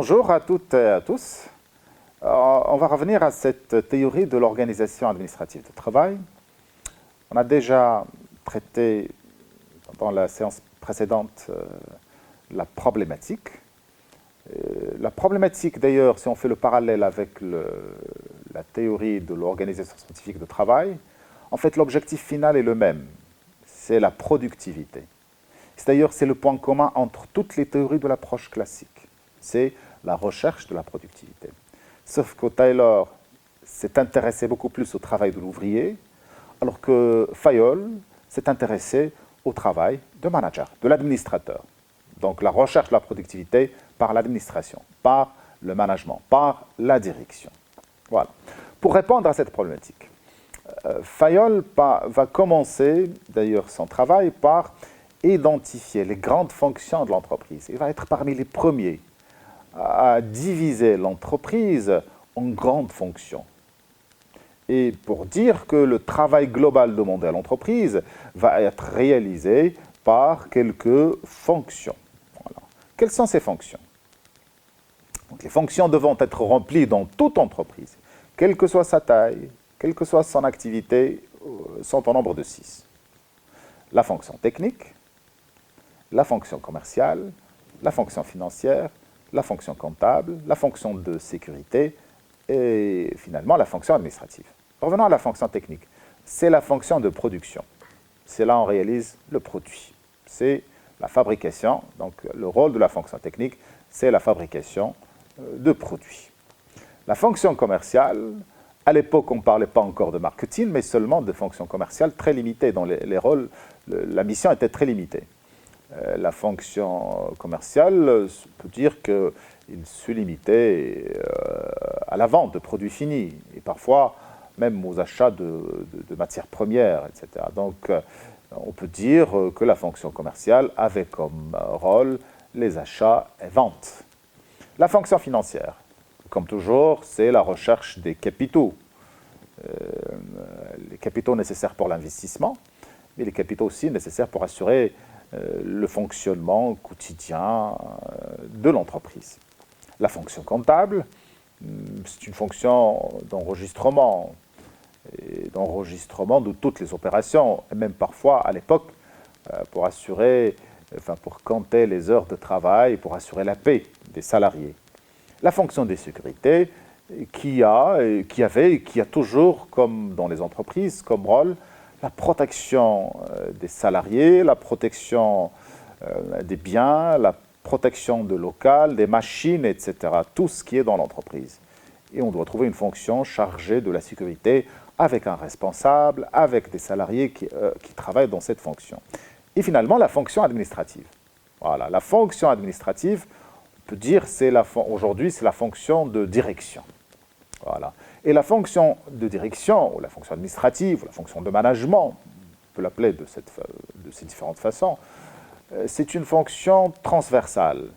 Bonjour à toutes et à tous. On va revenir à cette théorie de l'organisation administrative de travail. On a déjà traité dans la séance précédente la problématique. La problématique, d'ailleurs, si on fait le parallèle avec la théorie de l'organisation scientifique de travail, en fait, l'objectif final est le même, c'est la productivité. D'ailleurs, c'est le point commun entre toutes les théories de l'approche classique. C'est la recherche de la productivité. Sauf que Taylor s'est intéressé beaucoup plus au travail de l'ouvrier, alors que Fayol s'est intéressé au travail de manager, de l'administrateur. Donc la recherche de la productivité par l'administration, par le management, par la direction. Voilà. Pour répondre à cette problématique, Fayol va commencer d'ailleurs son travail par identifier les grandes fonctions de l'entreprise. Il va être parmi les premiers à diviser l'entreprise en grandes fonctions. Et pour dire que le travail global demandé à l'entreprise va être réalisé par quelques fonctions. Voilà. Quelles sont ces fonctions? Donc, les fonctions devront être remplies dans toute entreprise, quelle que soit sa taille, quelle que soit son activité, sont au nombre de 6. La fonction technique, la fonction commerciale, la fonction financière, la fonction comptable, la fonction de sécurité et finalement la fonction administrative. Revenons à la fonction technique. C'est la fonction de production. C'est là où on réalise le produit. C'est la fabrication. Donc le rôle de la fonction technique, c'est la fabrication de produits. La fonction commerciale, à l'époque, on ne parlait pas encore de marketing, mais seulement de fonctions commerciales très limitées, dont les rôles, la mission était très limitée. La fonction commerciale, on peut dire qu'il se limitait à la vente de produits finis, et parfois même aux achats de matières premières, etc. Donc, on peut dire que la fonction commerciale avait comme rôle les achats et ventes. La fonction financière, comme toujours, c'est la recherche des capitaux. Les capitaux nécessaires pour l'investissement, mais les capitaux aussi nécessaires pour assurer le fonctionnement quotidien de l'entreprise. La fonction comptable, c'est une fonction d'enregistrement de toutes les opérations, et même parfois à l'époque pour pour compter les heures de travail, pour assurer la paix des salariés. La fonction de sécurité, qui avait et qui a toujours, comme dans les entreprises, comme rôle, la protection des salariés, la protection des biens, la protection de local, des machines, etc. Tout ce qui est dans l'entreprise. Et on doit trouver une fonction chargée de la sécurité avec un responsable, avec des salariés qui travaillent dans cette fonction. Et finalement, la fonction administrative. Voilà, la fonction administrative, on peut dire, aujourd'hui, c'est la fonction de direction. Voilà. Et la fonction de direction, ou la fonction administrative, ou la fonction de management, on peut l'appeler de ces différentes façons, c'est une fonction transversale.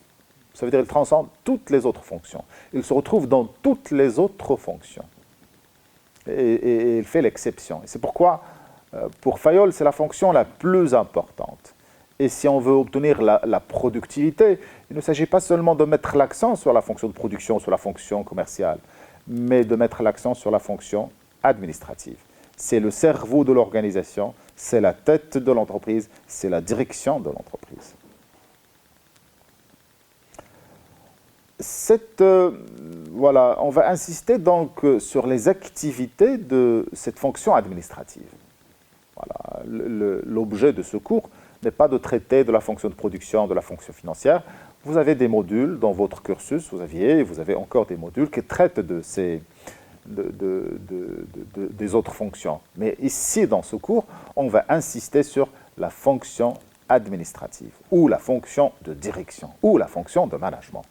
Ça veut dire qu'elle transcende toutes les autres fonctions. Il se retrouve dans toutes les autres fonctions. Et il fait l'exception. Et c'est pourquoi, pour Fayol, c'est la fonction la plus importante. Et si on veut obtenir la productivité, il ne s'agit pas seulement de mettre l'accent sur la fonction de production, sur la fonction commerciale, mais de mettre l'accent sur la fonction administrative. C'est le cerveau de l'organisation, c'est la tête de l'entreprise, c'est la direction de l'entreprise. Voilà, on va insister donc sur les activités de cette fonction administrative. Voilà, l'objet de ce cours n'est pas de traiter de la fonction de production, de la fonction financière. Vous avez des modules dans votre cursus, vous avez encore des modules qui traitent des autres fonctions. Mais ici, dans ce cours, on va insister sur la fonction administrative, ou la fonction de direction, ou la fonction de management.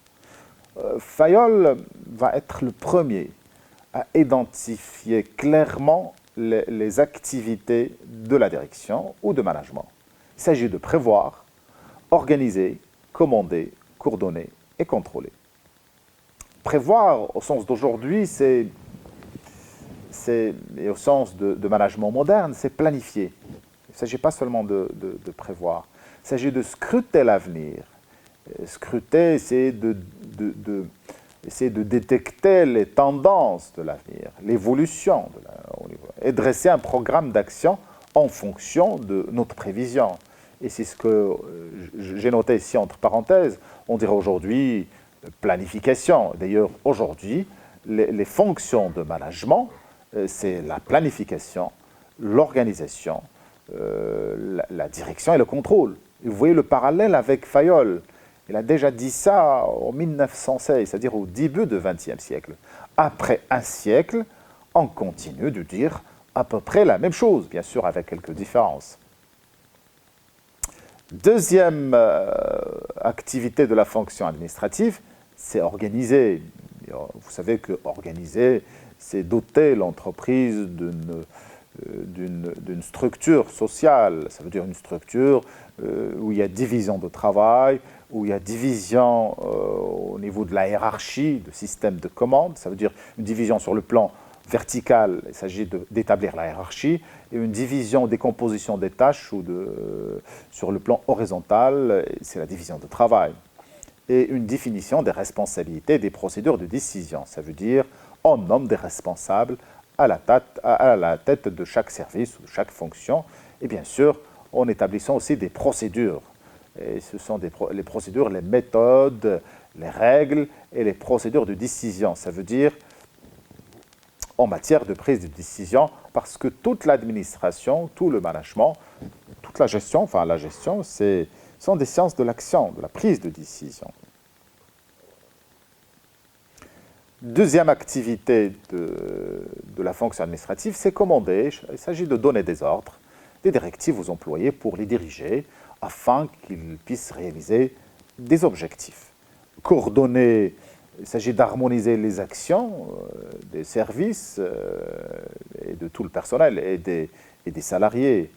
Fayol va être le premier à identifier clairement les activités de la direction ou de management. Il s'agit de prévoir, organiser, commander, coordonner et contrôler. Prévoir, au sens d'aujourd'hui, et au sens de management moderne, c'est planifier. Il ne s'agit pas seulement de prévoir. Il s'agit de scruter l'avenir. Scruter, c'est essayer de détecter les tendances de l'avenir, l'évolution, et dresser un programme d'action en fonction de notre prévision. Et c'est ce que j'ai noté ici entre parenthèses. On dirait aujourd'hui planification. D'ailleurs, aujourd'hui, les fonctions de management, c'est la planification, l'organisation, la direction et le contrôle. Et vous voyez le parallèle avec Fayol. Il a déjà dit ça en 1916, c'est-à-dire au début du XXe siècle. Après un siècle, on continue de dire à peu près la même chose, bien sûr avec quelques différences. Deuxième activité de la fonction administrative, c'est organiser. Vous savez que organiser, c'est doter l'entreprise d'une structure sociale. Ça veut dire une structure où il y a division de travail, où il y a division au niveau de la hiérarchie, de système de commande. Ça veut dire une division sur le plan vertical, il s'agit d'établir la hiérarchie, et une division, décomposition des tâches sur le plan horizontal, c'est la division de travail. Et une définition des responsabilités et des procédures de décision. Ça veut dire on nomme des responsables à la tête de chaque service ou de chaque fonction, et bien sûr en établissant aussi des procédures. Et ce sont les procédures, les méthodes, les règles et les procédures de décision. Ça veut dire en matière de prise de décision, parce que toute l'administration, tout le management, toute la gestion, sont des sciences de l'action, de la prise de décision. Deuxième activité de la fonction administrative, c'est commander. Il s'agit de donner des ordres, des directives aux employés pour les diriger, afin qu'ils puissent réaliser des objectifs. Coordonner, il s'agit d'harmoniser les actions des services et de tout le personnel et des salariés,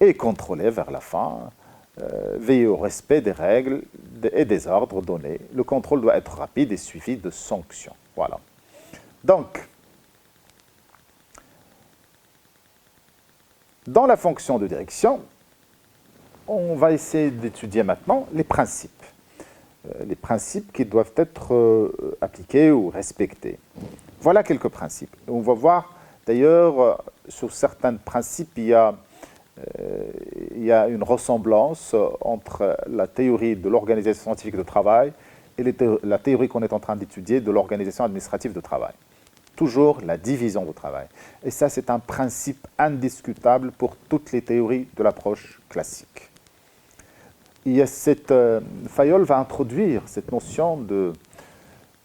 et contrôler vers la fin, veiller au respect des règles et des ordres donnés. Le contrôle doit être rapide et suivi de sanctions. Voilà. Donc, dans la fonction de direction, on va essayer d'étudier maintenant les principes qui doivent être appliqués ou respectés. Voilà quelques principes. On va voir d'ailleurs, sur certains principes, il y a une ressemblance entre la théorie de l'organisation scientifique de travail et la théorie qu'on est en train d'étudier de l'organisation administrative de travail. Toujours la division du travail. Et ça, c'est un principe indiscutable pour toutes les théories de l'approche classique. Fayol va introduire cette notion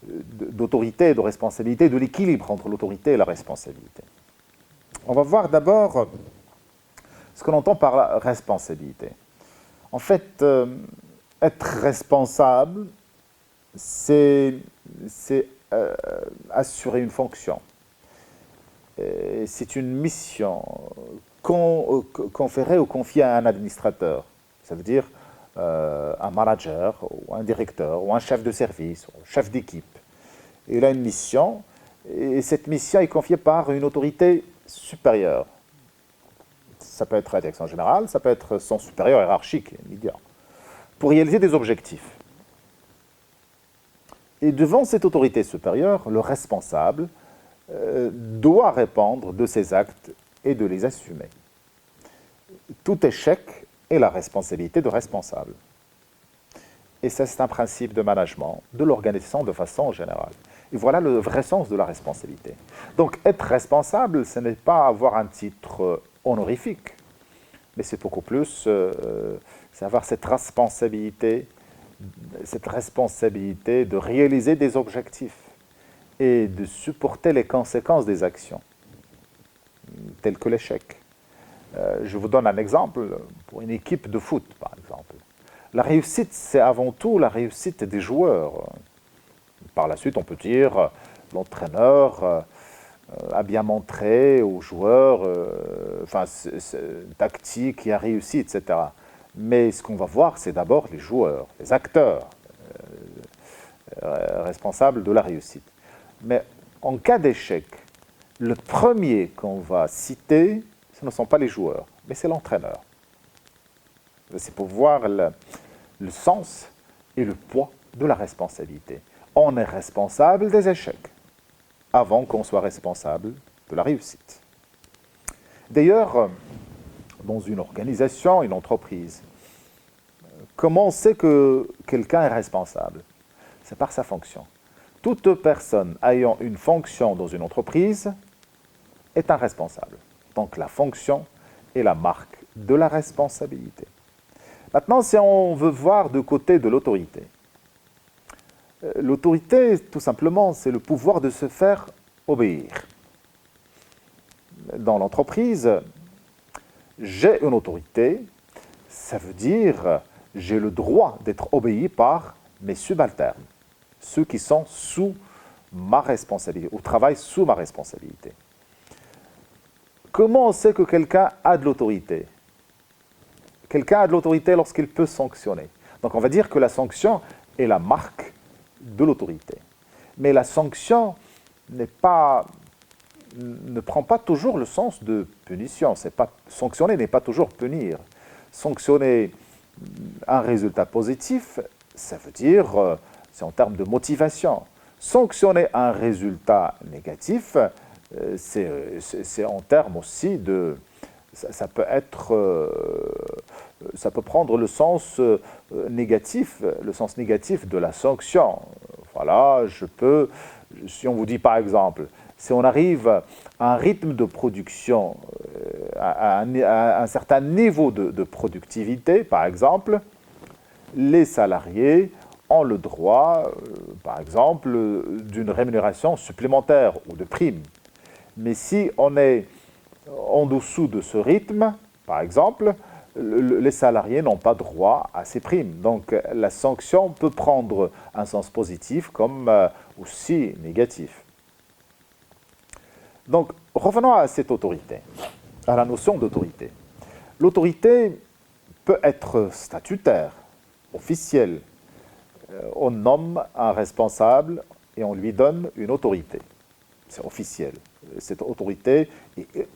d'autorité, de responsabilité, de l'équilibre entre l'autorité et la responsabilité. On va voir d'abord ce qu'on entend par la responsabilité. En fait, être responsable, c'est assurer une fonction. C'est une mission conférée ou confiée à un administrateur. Ça veut dire un manager, ou un directeur, ou un chef de service, ou un chef d'équipe. Il a une mission, et cette mission est confiée par une autorité supérieure. Ça peut être la direction générale, ça peut être son supérieur hiérarchique, immédiat, pour réaliser des objectifs. Et devant cette autorité supérieure, le responsable doit répondre de ses actes et de les assumer. Tout échec est la responsabilité de responsable. Et ça, c'est un principe de management, de l'organisation de façon générale. Et voilà le vrai sens de la responsabilité. Donc, être responsable, ce n'est pas avoir un titre honorifique, mais c'est beaucoup plus, c'est avoir cette responsabilité de réaliser des objectifs et de supporter les conséquences des actions, telles que l'échec. Je vous donne un exemple pour une équipe de foot, par exemple. La réussite, c'est avant tout la réussite des joueurs. Par la suite, on peut dire l'entraîneur a bien montré aux joueurs, tactique qui a réussi, etc. Mais ce qu'on va voir, c'est d'abord les joueurs, les acteurs responsables de la réussite. Mais en cas d'échec, le premier qu'on va citer, ce ne sont pas les joueurs, mais c'est l'entraîneur. C'est pour voir le sens et le poids de la responsabilité. on est responsable des échecs avant qu'on soit responsable de la réussite. D'ailleurs, dans une organisation, une entreprise, comment on sait que quelqu'un est responsable? C'est par sa fonction. Toute personne ayant une fonction dans une entreprise est un responsable. Donc la fonction est la marque de la responsabilité. Maintenant, si on veut voir du côté de l'autorité, l'autorité, tout simplement, c'est le pouvoir de se faire obéir. Dans l'entreprise, j'ai une autorité, ça veut dire j'ai le droit d'être obéi par mes subalternes, ceux qui sont sous ma responsabilité, ou travaillent sous ma responsabilité. Comment on sait que quelqu'un a de l'autorité? Quelqu'un a de l'autorité lorsqu'il peut sanctionner. Donc on va dire que la sanction est la marque de l'autorité. Mais la sanction ne prend pas toujours le sens de punition. Sanctionner n'est pas toujours punir. Sanctionner un résultat positif, ça veut dire, c'est en termes de motivation. Sanctionner un résultat négatif, c'est en termes aussi de... Ça peut prendre le sens négatif de la sanction. Voilà, si on vous dit par exemple, si on arrive à un rythme de production, à un certain niveau de productivité, par exemple, les salariés ont le droit, par exemple, d'une rémunération supplémentaire ou de prime. Mais si on est en dessous de ce rythme, par exemple, les salariés n'ont pas droit à ces primes. Donc la sanction peut prendre un sens positif comme aussi négatif. Donc revenons à cette autorité, à la notion d'autorité. L'autorité peut être statutaire, officielle. On nomme un responsable et on lui donne une autorité. C'est officiel. Cette autorité est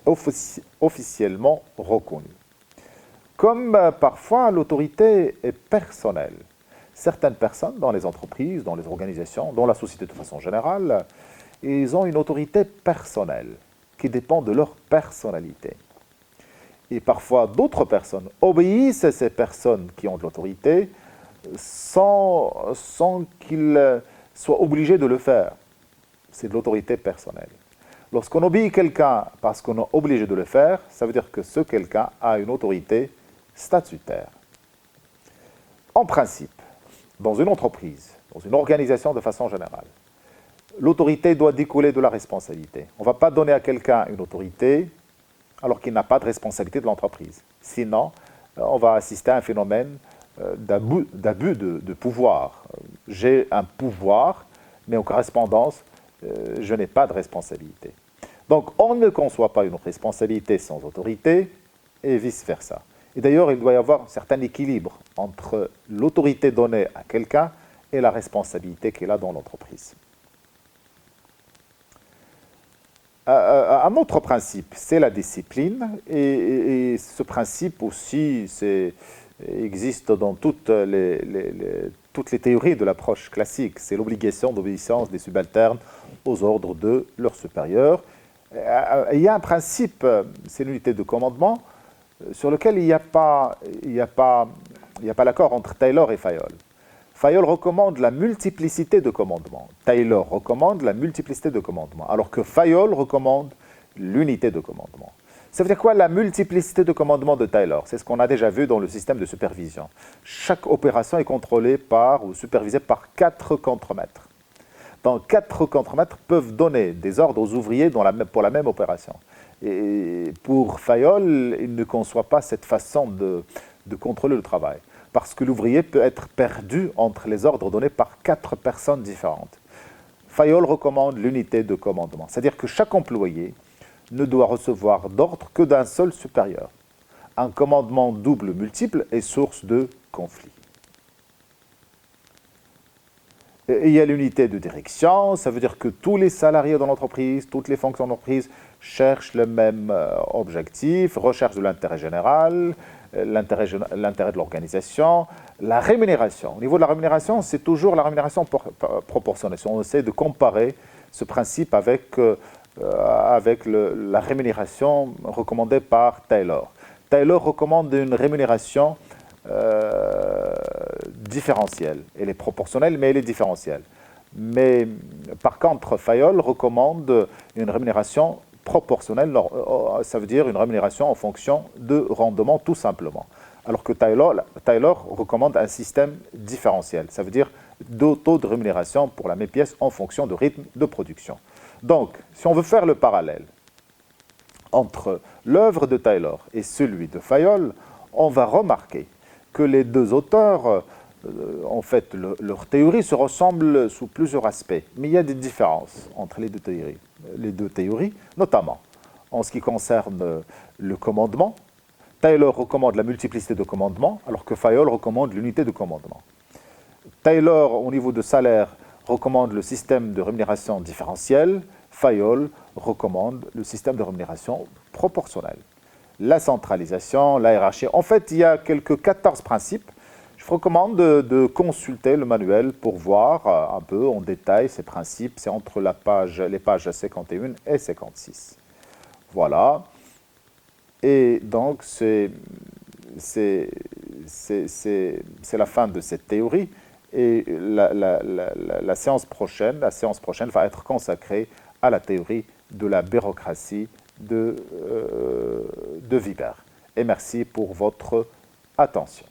officiellement reconnue. Comme parfois l'autorité est personnelle. Certaines personnes dans les entreprises, dans les organisations, dans la société de façon générale, ils ont une autorité personnelle qui dépend de leur personnalité. Et parfois d'autres personnes obéissent à ces personnes qui ont de l'autorité sans qu'ils soient obligés de le faire. C'est de l'autorité personnelle. Lorsqu'on obéit quelqu'un parce qu'on est obligé de le faire, ça veut dire que ce quelqu'un a une autorité statutaire. En principe, dans une entreprise, dans une organisation de façon générale, l'autorité doit découler de la responsabilité. On ne va pas donner à quelqu'un une autorité alors qu'il n'a pas de responsabilité de l'entreprise. Sinon, on va assister à un phénomène d'abus de pouvoir. J'ai un pouvoir, mais en correspondance, je n'ai pas de responsabilité. Donc, on ne conçoit pas une responsabilité sans autorité et vice-versa. Et d'ailleurs, il doit y avoir un certain équilibre entre l'autorité donnée à quelqu'un et la responsabilité qu'il a dans l'entreprise. Un autre principe, c'est la discipline. Et ce principe aussi existe dans toutes les théories de l'approche classique. C'est l'obligation d'obéissance des subalternes aux ordres de leurs supérieurs. Il y a un principe, c'est l'unité de commandement, sur lequel il n'y a pas l'accord entre Taylor et Fayol. Fayol recommande la multiplicité de commandements. Taylor recommande la multiplicité de commandements, alors que Fayol recommande l'unité de commandement. Ça veut dire quoi la multiplicité de commandements de Taylor? C'est ce qu'on a déjà vu dans le système de supervision. Chaque opération est contrôlée ou supervisée par 4 contremaîtres. Donc 4 contremaîtres peuvent donner des ordres aux ouvriers pour la même opération. Et pour Fayol, il ne conçoit pas cette façon de contrôler le travail, parce que l'ouvrier peut être perdu entre les ordres donnés par 4 personnes différentes. Fayol recommande l'unité de commandement, c'est-à-dire que chaque employé ne doit recevoir d'ordre que d'un seul supérieur. Un commandement double multiple est source de conflit. Et il y a l'unité de direction, ça veut dire que tous les salariés dans l'entreprise, toutes les fonctions d'entreprise cherchent le même objectif, recherchent de l'intérêt général, l'intérêt de l'organisation, la rémunération. Au niveau de la rémunération, c'est toujours la rémunération proportionnelle. On essaie de comparer ce principe avec la rémunération recommandée par Taylor. Taylor recommande une rémunération différentielle. Elle est proportionnelle, mais elle est différentielle. Mais par contre, Fayol recommande une rémunération proportionnelle, ça veut dire une rémunération en fonction de rendement tout simplement. Alors que Taylor recommande un système différentiel, ça veut dire deux taux de rémunération pour la même pièce en fonction du rythme de production. Donc, si on veut faire le parallèle entre l'œuvre de Taylor et celui de Fayol, on va remarquer que les deux auteurs, en fait, leur théorie se ressemble sous plusieurs aspects. Mais il y a des différences entre les deux théories, notamment en ce qui concerne le commandement. Taylor recommande la multiplicité de commandements, alors que Fayol recommande l'unité de commandement. Taylor, au niveau de salaire, recommande le système de rémunération différentielle. Fayol recommande le système de rémunération proportionnelle. La centralisation, la hiérarchie. En fait, il y a quelques 14 principes. Je vous recommande de consulter le manuel pour voir un peu en détail ces principes. C'est entre les pages 51 et 56. Voilà. Et donc, c'est la fin de cette théorie. Et la séance prochaine va être consacrée à la théorie de la bureaucratie de Weber. Et merci pour votre attention.